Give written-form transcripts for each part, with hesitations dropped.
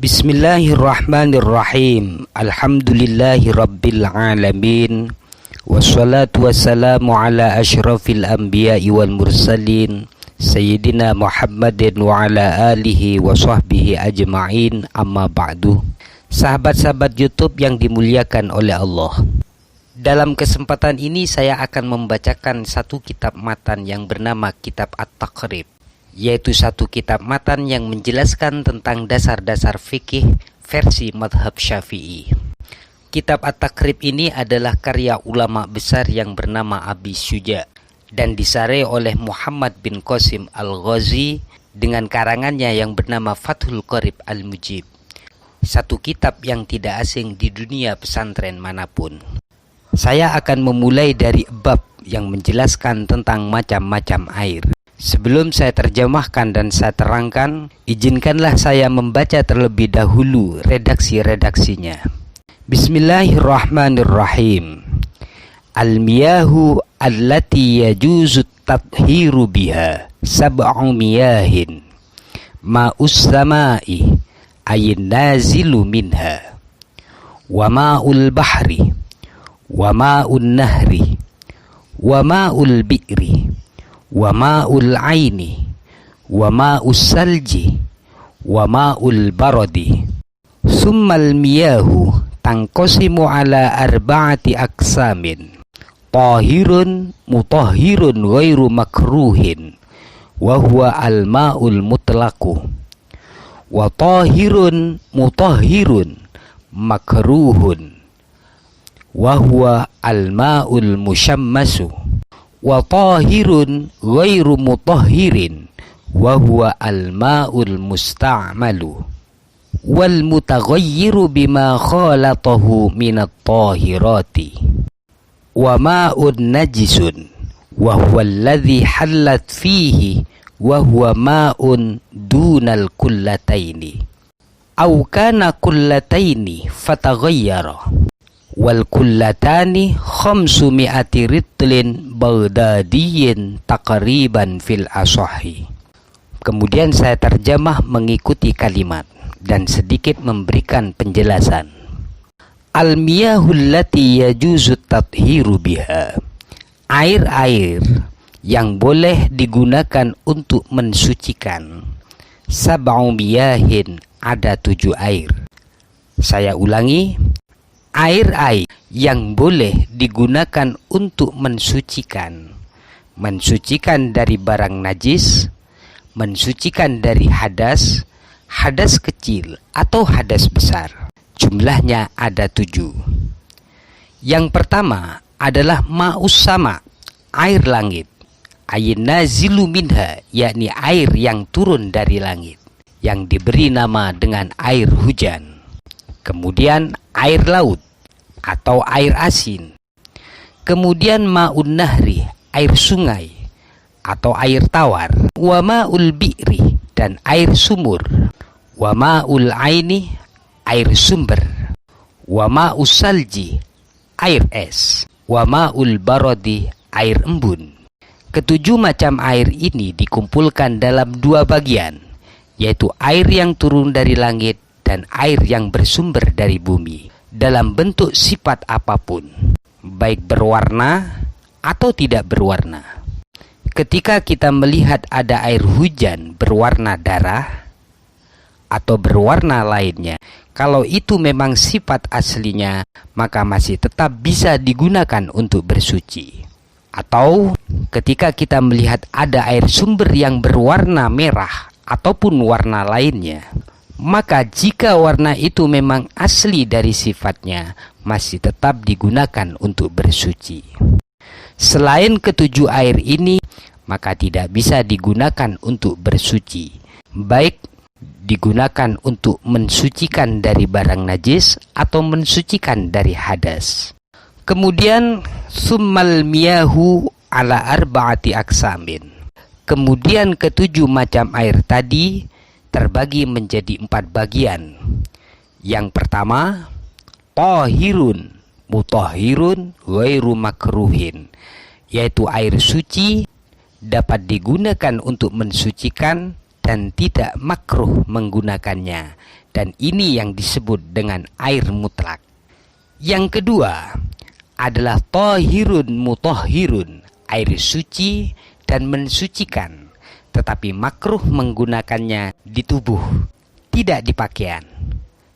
Bismillahirrahmanirrahim. Alhamdulillahi rabbil alamin. Wassalatu wassalamu ala asyrafil anbiya'i wal mursalin Sayyidina Muhammadin wa ala alihi wa sahbihi ajma'in, amma ba'du. Sahabat-sahabat YouTube yang dimuliakan oleh Allah, dalam kesempatan ini saya akan membacakan satu kitab matan yang bernama Kitab At-Taqrib, yaitu satu kitab matan yang menjelaskan tentang dasar-dasar fikih versi madhab Syafi'i. Kitab At-Taqrib ini adalah karya ulama besar yang bernama Abi Syuja dan disarai oleh Muhammad bin Qasim Al-Ghazi dengan karangannya yang bernama Fathul Qarib Al-Mujib, satu kitab yang tidak asing di dunia pesantren manapun. Saya akan memulai dari bab yang menjelaskan tentang macam-macam air. Sebelum saya terjemahkan dan saya terangkan, izinkanlah saya membaca terlebih dahulu redaksi-redaksinya. Bismillahirrahmanirrahim. Al-miyahu allati yajuzu at-tathiru biha sab'u miyahin ma'us sama'i ayin nazilu minha wa ma'ul bahri wa ma'un nahri wa ma'ul bi'ri wa ma'ul aini wa ma'us salji wa ma'ul baradi. Summal miyahu tanqasimu ala arba'ati aqsamin: tahirun, mutahhirun ghairu makruhin wa huwa al-ma'ul mutlaqu, wa tahirun mutahhirun makruhun wa huwa al-ma'ul mushammasu, wa tahirun ghairu mutahhirin wa huwa al-ma'ul musta'malu, wal mutaghayyiru bima khalatahu minat tahirati, wa ma'un najisun wa huwa alladhi hallat fihi wa huwa ma'un dunal kullataini aw kana kullataini fataghayyara wal kullatani 500 ritlin baghdadiyin taqriban fil asahi. Kemudian saya terjemah mengikuti kalimat dan sedikit memberikan penjelasan. Al-miyahul lati yajuzu tathiru biha, air-air yang boleh digunakan untuk mensucikan. Sab'u miyahin, ada 7 air. Saya ulangi, air-air yang boleh digunakan untuk mensucikan. Mensucikan dari barang najis, mensucikan dari hadas, hadas kecil atau hadas besar. Jumlahnya ada 7. Yang pertama adalah ma'us sama, air langit. Ayin nazilu minha, yakni air yang turun dari langit, yang diberi nama dengan air hujan. Kemudian air laut atau air asin. Kemudian ma'un nahri, air sungai atau air tawar. Wa ma'ul bi'ri, dan air sumur. Wa ma'ul aini, air sumber. Wa ma'us salji, air es. Wa ma'ul baradi, air embun. Ketujuh macam air ini dikumpulkan dalam 2 bagian, yaitu air yang turun dari langit dan air yang bersumber dari bumi, dalam bentuk sifat apapun, baik berwarna atau tidak berwarna. Ketika kita melihat ada air hujan berwarna darah atau berwarna lainnya, kalau itu memang sifat aslinya, maka masih tetap bisa digunakan untuk bersuci. Atau ketika kita melihat ada air sumber yang berwarna merah ataupun warna lainnya, maka jika warna itu memang asli dari sifatnya, masih tetap digunakan untuk bersuci. Selain ketujuh air ini, maka tidak bisa digunakan untuk bersuci, baik digunakan untuk mensucikan dari barang najis atau mensucikan dari hadas. Kemudian summal miyahu ala arba'ati aksamin. Kemudian ketujuh macam air tadi terbagi menjadi 4 bagian. Yang pertama, tahirun, mutahhirun ghairu makruhin, yaitu air suci, dapat digunakan untuk mensucikan dan tidak makruh menggunakannya, dan ini yang disebut dengan air mutlak. Yang kedua adalah thahirun mutahhirun, air suci dan mensucikan, tetapi makruh menggunakannya di tubuh, tidak di pakaian,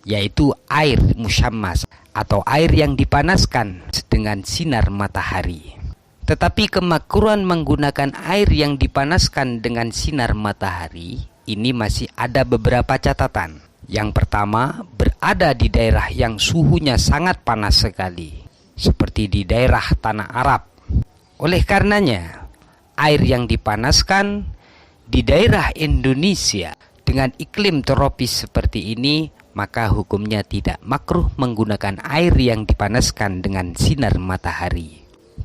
yaitu air musyammas atau air yang dipanaskan dengan sinar matahari. Tetapi kemakruhan menggunakan air yang dipanaskan dengan sinar matahari ini masih ada beberapa catatan. Yang pertama, berada di daerah yang suhunya sangat panas sekali, seperti di daerah tanah Arab. Oleh karenanya, air yang dipanaskan di daerah Indonesia dengan iklim tropis seperti ini, maka hukumnya tidak makruh menggunakan air yang dipanaskan dengan sinar matahari.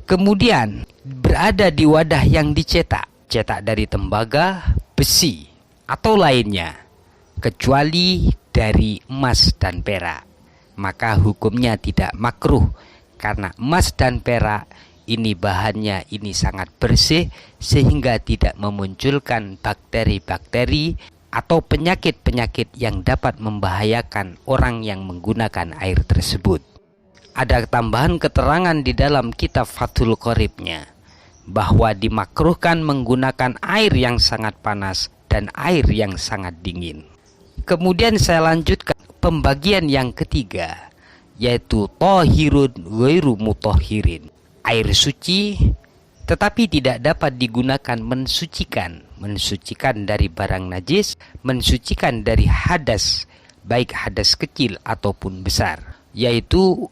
Kemudian berada di wadah yang dicetak dari tembaga, besi, atau lainnya, kecuali dari emas dan perak, maka hukumnya tidak makruh, karena emas dan perak ini bahannya ini sangat bersih sehingga tidak memunculkan bakteri-bakteri atau penyakit-penyakit yang dapat membahayakan orang yang menggunakan air tersebut. Ada tambahan keterangan di dalam kitab Fathul Qoribnya bahwa dimakruhkan menggunakan air yang sangat panas dan air yang sangat dingin. Kemudian saya lanjutkan pembagian yang ketiga, yaitu thahirun ghairu mutahhirin, air suci tetapi tidak dapat digunakan mensucikan dari barang najis, mensucikan dari hadas, baik hadas kecil ataupun besar, yaitu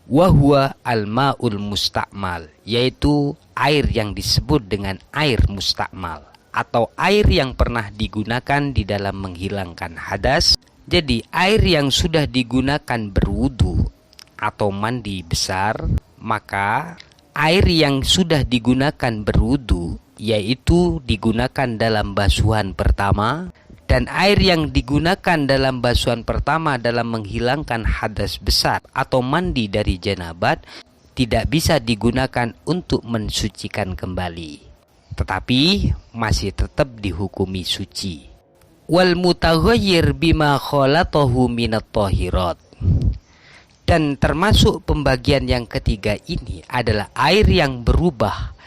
wahwa al-ma'ul mustakmal, yaitu air yang disebut dengan air mustakmal atau air yang pernah digunakan di dalam menghilangkan hadas. Jadi air yang sudah digunakan berwudu atau mandi besar, maka air yang sudah digunakan berwudu yaitu digunakan dalam basuhan pertama, dan air yang digunakan dalam basuhan pertama dalam menghilangkan hadas besar atau mandi dari janabat tidak bisa digunakan untuk mensucikan kembali, tetapi masih tetap dihukumi suci. Wal mutaghayyir bima khalatahu minat tahirat. Dan termasuk pembagian yang ketiga ini adalah air yang berubah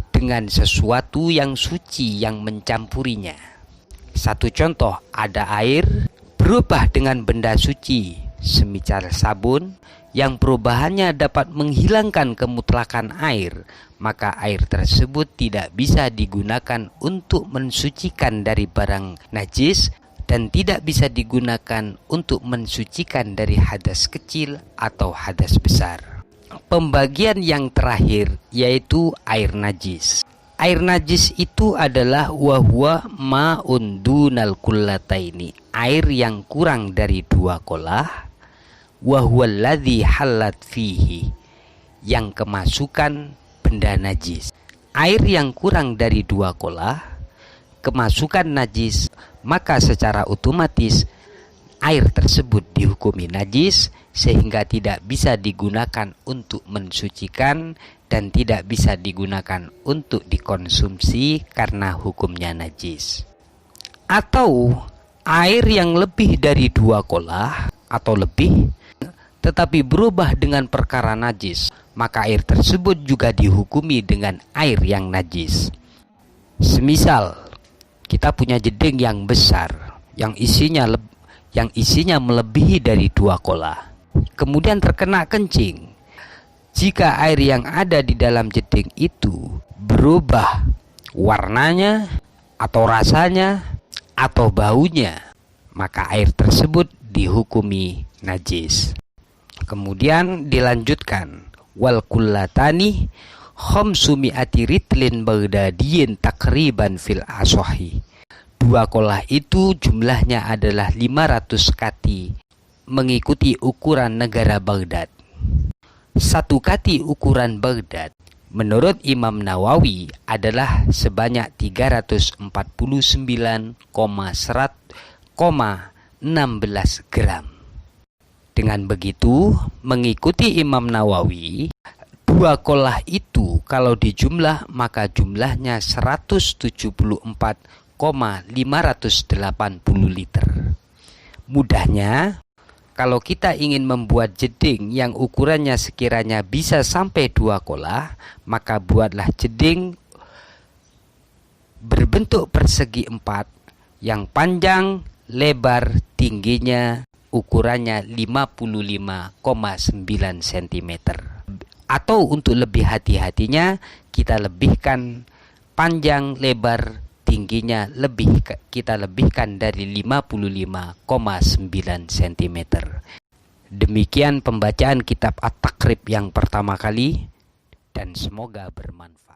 dengan sesuatu yang suci yang mencampurinya. Satu contoh, ada air berubah dengan benda suci, semisal sabun, yang perubahannya dapat menghilangkan kemutlakan air, maka air tersebut tidak bisa digunakan untuk mensucikan dari barang najis dan tidak bisa digunakan untuk mensucikan dari hadas kecil atau hadas besar. Pembagian yang terakhir yaitu air najis. Air najis itu adalah wahwa ma'un dunal kullataini, air yang kurang dari 2 kolah, wahwa alladhi halat fihi, yang kemasukan benda najis. Air yang kurang dari 2 kolah, kemasukan najis, maka secara otomatis air tersebut dihukumi najis sehingga tidak bisa digunakan untuk mensucikan dan tidak bisa digunakan untuk dikonsumsi karena hukumnya najis. Atau air yang lebih dari 2 kolah atau lebih tetapi berubah dengan perkara najis, maka air tersebut juga dihukumi dengan air yang najis. Semisal kita punya jeding yang besar yang isinya melebihi dari 2 kolah, kemudian terkena kencing. Jika air yang ada di dalam jeding itu berubah warnanya atau rasanya atau baunya, maka air tersebut dihukumi najis. Kemudian dilanjutkan, wal kullatani khamsumi'ati ritlin baghdadiyin takriban fil asohi. 2 kolah itu jumlahnya adalah 500 kati mengikuti ukuran negara Baghdad. 1 kati ukuran Baghdad menurut Imam Nawawi adalah sebanyak 349,16 gram. Dengan begitu, mengikuti Imam Nawawi, 2 kolah itu kalau dijumlah maka jumlahnya 174,16 liter. Mudahnya, kalau kita ingin membuat jeding yang ukurannya sekiranya bisa sampai 2 kolah, maka buatlah jeding berbentuk persegi 4 yang panjang, lebar, tingginya ukurannya 55,9 cm. Atau untuk lebih hati-hatinya, kita lebihkan panjang, lebar, tingginya kita lebihkan dari 55,9 cm. Demikian pembacaan kitab At-Takrib yang pertama kali, dan semoga bermanfaat.